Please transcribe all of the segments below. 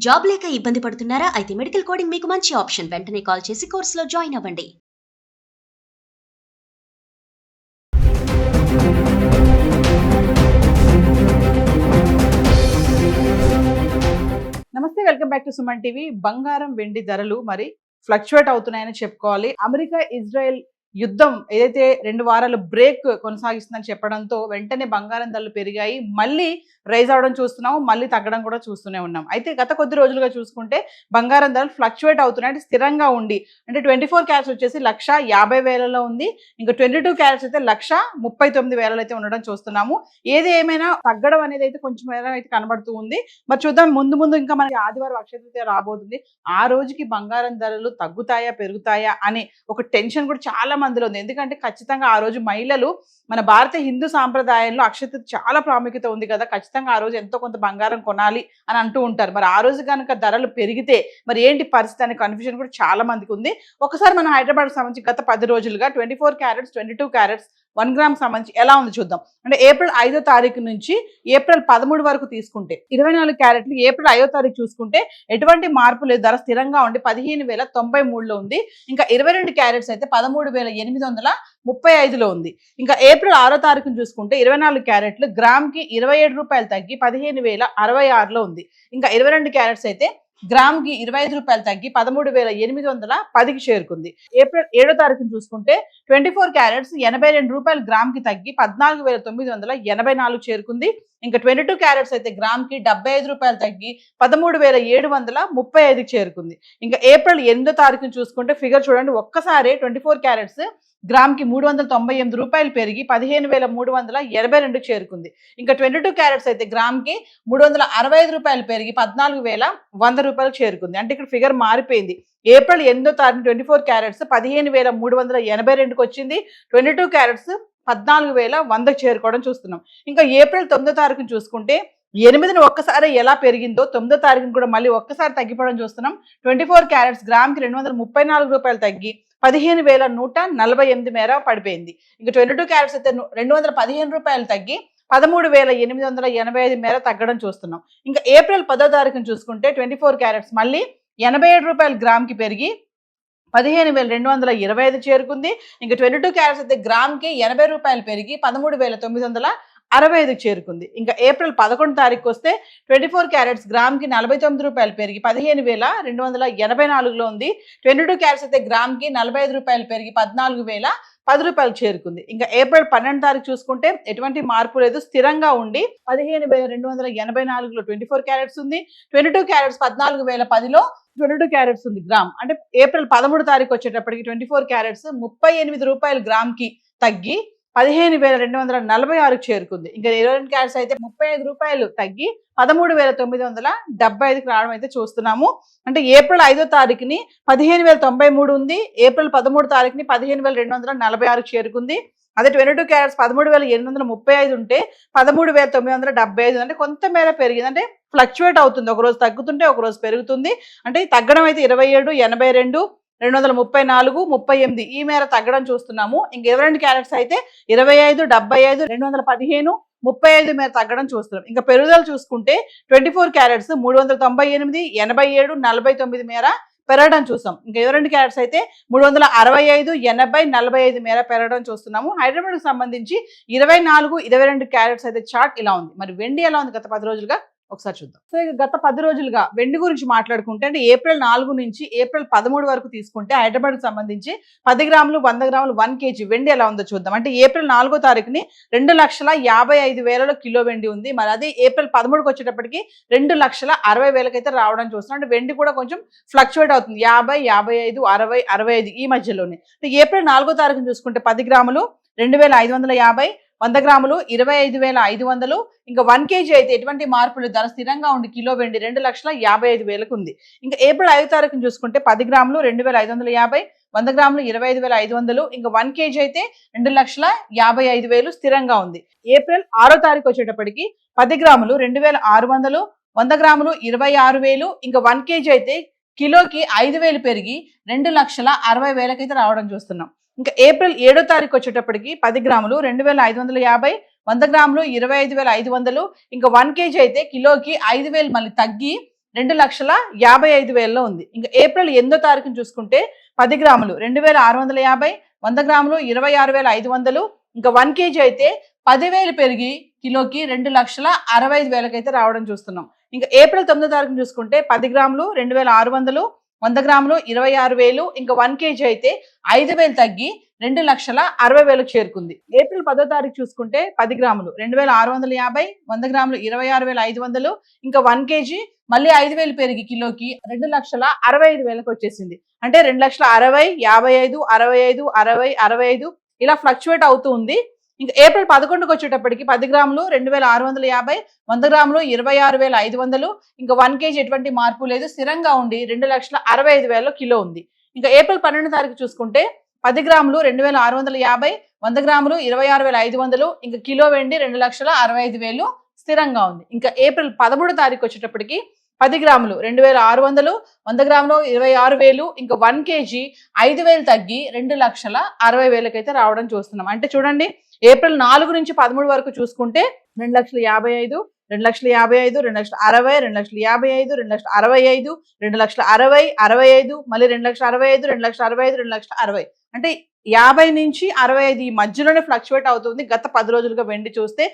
Job లేక ఇబ్బంది పడుతున్నారా? అయితే మెడికల్ కోడింగ్ మీకు మంచి ఆప్షన్. వెంటనే కాల్ చేసి కోర్సులో జాయిన్ అవ్వండి. నమస్తే, welcome back to Suman TV. బంగారం వెండి ధరలు మరి ఫ్లక్చువేట్ అవుతున్నాయని చెప్పుకోవాలి. అమెరికా ఇజ్రాయెల్ యుద్ధం ఏదైతే 2 వారాలు బ్రేక్ కొనసాగిస్తుందని చెప్పడంతో వెంటనే బంగారం ధరలు పెరిగాయి. మళ్ళీ రైజ్ అవడం చూస్తున్నాము, మళ్ళీ తగ్గడం కూడా చూస్తూనే ఉన్నాం. అయితే గత కొద్ది రోజులుగా చూసుకుంటే బంగారం ధరలు ఫ్లక్చువేట్ అవుతున్నాయి, అంటే స్థిరంగా ఉండి, అంటే 24 క్యారెట్స్ వచ్చేసి 1,50,000లో ఉంది. ఇంకా 22 క్యారెట్స్ అయితే 1,39,000 అయితే ఉండడం చూస్తున్నాము. ఏది ఏమైనా తగ్గడం అనేది అయితే కొంచెం అయితే కనబడుతూ ఉంది. మరి చూద్దాం, ముందు ఇంకా మనకి ఆదివారం అక్షయ తృతీయ రాబోతుంది. ఆ రోజుకి బంగారం ధరలు తగ్గుతాయా పెరుగుతాయా అనే ఒక టెన్షన్ కూడా చాలా మందిలో ఉంది. ఎందుకంటే ఖచ్చితంగా ఆ రోజు మహిళలు, మన భారతీయ హిందూ సాంప్రదాయంలో అక్షయ తృతీయ చాలా ప్రాముఖ్యత ఉంది కదా, ఖచ్చితంగా ఆ రోజు ఎంతో కొంత బంగారం కొనాలి అని అంటూ ఉంటారు. మరి ఆ రోజు కనుక ధరలు పెరిగితే మరి ఏంటి పరిస్థితి అనే కన్ఫ్యూజన్ కూడా చాలా మందికి ఉంది. ఒకసారి మన హైదరాబాద్ సంబంధించి గత 10 రోజులుగా 24 క్యారెట్స్ 22 క్యారెట్స్ 1 గ్రామ్ సంబంధించి ఎలా ఉంది చూద్దాం. అంటే ఏప్రిల్ 5వ తారీఖు నుంచి ఏప్రిల్ 13 వరకు తీసుకుంటే 24 క్యారెట్లు ఏప్రిల్ 5వ తారీఖు చూసుకుంటే ఎటువంటి మార్పు లేదు, ధర స్థిరంగా ఉండి 15,093లో ఉంది. ఇంకా 22 క్యారెట్స్ అయితే 13,835లో ఉంది. ఇంకా ఏప్రిల్ 6వ తారీఖును చూసుకుంటే 24 క్యారెట్లు గ్రామ్కి 27 రూపాయలు తగ్గి 15,066లో ఉంది. ఇంకా 22 క్యారెట్స్ అయితే గ్రామ్కి 25 రూపాయలు తగ్గి 13,810కి చేరుకుంది. ఏప్రిల్ 7వ తారీఖును చూసుకుంటే 24 క్యారెట్స్ 82 రూపాయలు గ్రామ్కి తగ్గి 14,984 చేరుకుంది. ఇంకా 22 క్యారెట్స్ అయితే గ్రామ్కి 75 రూపాయలు తగ్గి 13,735కి చేరుకుంది. ఇంకా ఏప్రిల్ 8వ తారీఖును చూసుకుంటే ఫిగర్ చూడండి, ఒక్కసారి 24 క్యారెట్స్ గ్రామ్కి 398 రూపాయలు పెరిగి 15,382 చేరుకుంది. ఇంకా 22 క్యారెట్స్ అయితే గ్రామ్కి 365 రూపాయలు పెరిగి 14,100 రూపాయలు చేరుకుంది. అంటే ఇక్కడ ఫిగర్ మారిపోయింది. ఏప్రిల్ 8వ తారీఖు 24 క్యారెట్స్ 15,382కి వచ్చింది. 22 క్యారెట్స్ 14,100కి చేరుకోవడం చూస్తున్నాం. ఇంకా ఏప్రిల్ 9వ తారీఖును చూసుకుంటే 8ని ఒక్కసారి ఎలా పెరిగిందో 9వ తారీఖును కూడా మళ్ళీ ఒక్కసారి తగ్గిపోవడం చూస్తున్నాం. 24 క్యారెట్స్ గ్రామ్కి 234 రూపాయలు తగ్గి 15,148 మేర పడిపోయింది. ఇంకా 22 క్యారెట్స్ అయితే 215 రూపాయలు తగ్గి 13,885 మేర తగ్గడం చూస్తున్నాం. ఇంకా ఏప్రిల్ 10వ తారీఖును చూసుకుంటే 24 క్యారెట్స్ మళ్ళీ 87 రూపాయలు గ్రామ్కి పెరిగి 15,225 చేరుకుంది. ఇంకా 22 క్యారెట్స్ అయితే గ్రామ్కి 80 రూపాయలు పెరిగి 13,965 చేరుకుంది. ఇంకా ఏప్రిల్ 11 తారీఖు వస్తే 24 క్యారెట్స్ గ్రామ్కి 49 రూపాయలు పెరిగి 15,284లో ఉంది. 22 క్యారెట్స్ అయితే గ్రామ్కి 45 రూపాయలు పెరిగి 14,010 రూపాయలు చేరుకుంది. ఇంకా ఏప్రిల్ 12 తారీఖు చూసుకుంటే ఎటువంటి మార్పు లేదు, స్థిరంగా ఉండి 15,284లో 24 క్యారెట్స్ ఉంది. 22 క్యారెట్స్ 14,010లో 22 క్యారెట్స్ ఉంది గ్రామ్. అంటే ఏప్రిల్ 13 తారీఖు వచ్చేటప్పటికి 24 క్యారెట్స్ 38 రూపాయలు గ్రామ్కి తగ్గి 15,246 చేరుకుంది. ఇంకా 22 క్యారెట్స్ అయితే 35 రూపాయలు తగ్గి 13,975కి రావడం అయితే చూస్తున్నాము. అంటే ఏప్రిల్ 5వ తారీఖుని 15,093 ఉంది. ఏప్రిల్ 13 తారీఖుని 15,246 చేరుకుంది. అదే 22 క్యారెట్స్ 13,835 ఉంటే 13,975 అంటే కొంత మేర పెరిగింది. అంటే ఫ్లక్చువేట్ అవుతుంది, ఒక రోజు తగ్గుతుంటే ఒక రోజు పెరుగుతుంది. అంటే తగ్గడం అయితే 27, 82, 234, 38 ఈ మేర తగ్గడం చూస్తున్నాము. ఇంక 22 క్యారెట్స్ అయితే 25, 75, 215, 35 మేర తగ్గడం చూస్తున్నాం. ఇంకా పెరుగుదల చూసుకుంటే 24 క్యారెట్స్ 398, 87, 49 మేర పెరగడం చూస్తాం. ఇంకా 22 క్యారెట్స్ అయితే 365, 80, 45 మేర పెరగడం చూస్తున్నాము. హైదరాబాద్కి సంబంధించి 24, 22 క్యారెట్స్ అయితే చార్ట్ ఇలా ఉంది. మరి వెండి ఎలా ఉంది గత 10 రోజులుగా ఒకసారి చూద్దాం. సో ఇక గత 10 రోజులుగా వెండి గురించి మాట్లాడుకుంటే, అంటే ఏప్రిల్ 4 నుంచి ఏప్రిల్ 13 వరకు తీసుకుంటే హైదరాబాద్కి సంబంధించి 10 గ్రాములు 100 గ్రాములు 1 కేజీ వెండి ఎలా ఉందో చూద్దాం. అంటే ఏప్రిల్ 4వ తారీఖుని 2,55,000 కిలో వెండి ఉంది. మరి అదే ఏప్రిల్ 13కి వచ్చేటప్పటికి 2,60,000 అయితే రావడం చూస్తున్నాం. అంటే వెండి కూడా కొంచెం ఫ్లక్చువేట్ అవుతుంది, 50, 55, 60, 65 ఈ మధ్యలోనే. ఏప్రిల్ 4వ తారీఖుని చూసుకుంటే 10 గ్రాములు 2,550, 100 గ్రాములు 25,500. ఇంకా 1 కేజీ అయితే ఎటువంటి మార్పులు, ధర స్థిరంగా ఉండి కిలో వెండి 2,55,000కు ఉంది. ఇంకా ఏప్రిల్ 5వ తారీఖును చూసుకుంటే 10 గ్రాములు 2,550, 100 గ్రాములు 25,500. ఇంకా 1 కేజీ అయితే 2,55,000 స్థిరంగా ఉంది. ఏప్రిల్ 6వ తారీఖు వచ్చేటప్పటికి 10 గ్రాములు 2,600, 100 గ్రాములు 26,000. ఇంకా 1 కేజీ అయితే కిలోకి 5,000 పెరిగి 2,60,000 అయితే రావడం చూస్తున్నాం. ఇంకా ఏప్రిల్ 7వ తారీఖు వచ్చేటప్పటికి 10 గ్రాములు 2,550, 100 గ్రాములు 25,500. ఇంకా 1 కేజీ అయితే కిలోకి 5,000 మళ్ళీ తగ్గి 2,55,000లో ఉంది. ఇంకా ఏప్రిల్ 8వ తారీఖున చూసుకుంటే 10 గ్రాములు 2,650, 100 గ్రాములు 26,500, ఇంకా 1 kg అయితే 10,000 పెరిగి కిలోకి 2,65,000 అయితే రావడం చూస్తున్నాం. ఇంకా ఏప్రిల్ 9వ తారీఖున చూసుకుంటే 10 గ్రాములు 2,600, 100 గ్రాములు 26,000, ఇంకా 1 kg అయితే 5,000 తగ్గి 2,60,000 చేరుకుంది. ఏప్రిల్ 10వ తారీఖు చూసుకుంటే 10 గ్రాములు 2,650, 100 గ్రాములు 26,500, ఇంకా 1 kg మళ్ళీ 5,000 పెరిగి కిలోకి 2,65,000 వచ్చేసింది. అంటే 2,60,000, 55, 65, 60, 65 ఇలా ఫ్లక్చువేట్ అవుతూ ఉంది. ఇంకా ఏప్రిల్ 11కు వచ్చేటప్పటికి 10 గ్రాములు 2,650, 100 గ్రాములు 26,500, ఇంకా 1 kg ఎటువంటి మార్పు లేదు, స్థిరంగా ఉండి 2,65,000 కిలో ఉంది. ఇంకా ఏప్రిల్ 12వ తారీఖు చూసుకుంటే 10 గ్రాములు 2,650, 100 గ్రాములు 26,500, ఇంకా కిలో వెండి 2,65,000 స్థిరంగా ఉంది. ఇంకా ఏప్రిల్ 13వ తారీఖు వచ్చేటప్పటికి 10 గ్రాములు 2,600, 100 గ్రాములు 26,000, ఇంకా 1 kg 5,000 తగ్గి 2,60,000 అయితే రావడం చూస్తున్నాం. అంటే చూడండి, ఏప్రిల్ 4 నుంచి 13 వరకు చూసుకుంటే 2,55,000, 2,55,000, 2,60,000, 2,55,000, 2,65,000, 2,60,000, 65, మళ్ళీ 2,65,000, 2,65,000, 2,60,000 అంటే 50 నుంచి 65 ఈ మధ్యలోనే ఫ్లక్చువేట్ అవుతుంది. గత 10 రోజులుగా వెండి చూస్తే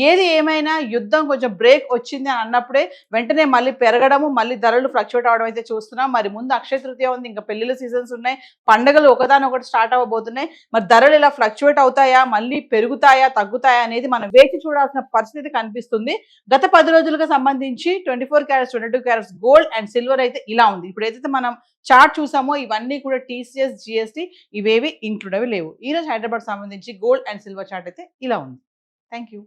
ఏది ఏమైనా యుద్ధం కొంచెం బ్రేక్ వచ్చింది అని అన్నప్పుడే వెంటనే మళ్ళీ పెరగడము, మళ్ళీ ధరలు ఫ్లక్చువేట్ అవడం అయితే చూస్తున్నాం. మరి ముందు అక్షయ తృతీయ ఉంది, ఇంకా పెళ్లిళ్ళ సీజన్స్ ఉన్నాయి, పండుగలు ఒకదానొకటి స్టార్ట్ అవ్వబోతున్నాయి. మరి ధరలు ఇలా ఫ్లక్చువేట్ అవుతాయా, మళ్ళీ పెరుగుతాయా, తగ్గుతాయా అనేది మనం వేచి చూడాల్సిన పరిస్థితి కనిపిస్తుంది. గత 10 రోజులుగా సంబంధించి 24 carats 22 carats gold and silver అయితే ఇలా ఉంది. ఇప్పుడు ఏదైతే మనం చార్ట్ చూసామో ఇవన్నీ కూడా TCS, GST ఇవేవి ఇంక్లూడ్ అవి లేవు. ఈ రోజు హైదరాబాద్ సంబంధించి గోల్డ్ అండ్ సిల్వర్ చార్ట్ అయితే ఇలా ఉంది. Thank you.